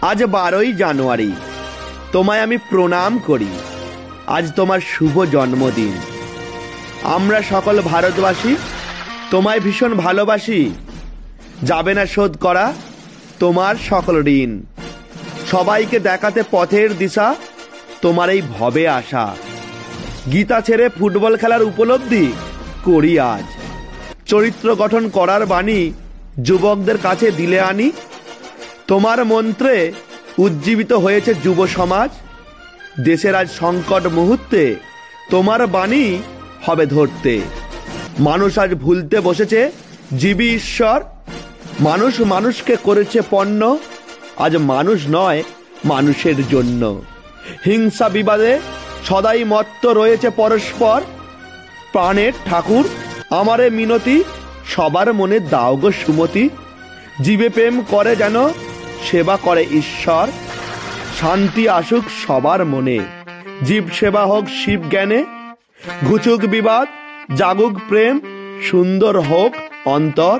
আজ 12ই জানুয়ারি, তোমায় আমি প্রণাম করি। আজ তোমার শুভ জন্মদিন। আমরা সকল ভারতবাসী তোমায় ভীষণ ভালোবাসি। যাবে না শোধ করা তোমার সকল ঋণ। সবাইকে দেখাতে পথের দিশা তোমার এই ভবে আসা। গীতা ছেড়ে ফুটবল খেলার উপলব্ধি করি আজ। চরিত্র গঠন করার বাণী যুবকদের কাছে দিলে আনি। তোমার মন্ত্রে উজ্জীবিত হয়েছে যুব সমাজ। দেশের আজ সংকট মুহূর্তে তোমার বাণী হবে ধরতে। মানুষ আজ ভুলতে বসেছে জীবী ঈশ্বর। মানুষ মানুষকে করেছে পণ্য। আজ মানুষ নয় মানুষের জন্য। হিংসা বিবাদে সদাই মত্ত রয়েছে পরস্পর। প্রাণের ঠাকুর আমারে মিনতি, সবার মনে দাও গো সুমতি। জীবে প্রেম করে যেন সেবা করে ঈশ্বর। শান্তি আসুক সবার মনে, জীব সেবা হোক শিব জ্ঞানে। ঘুচুক বিবাদ, জাগুক প্রেম, সুন্দর হোক অন্তর।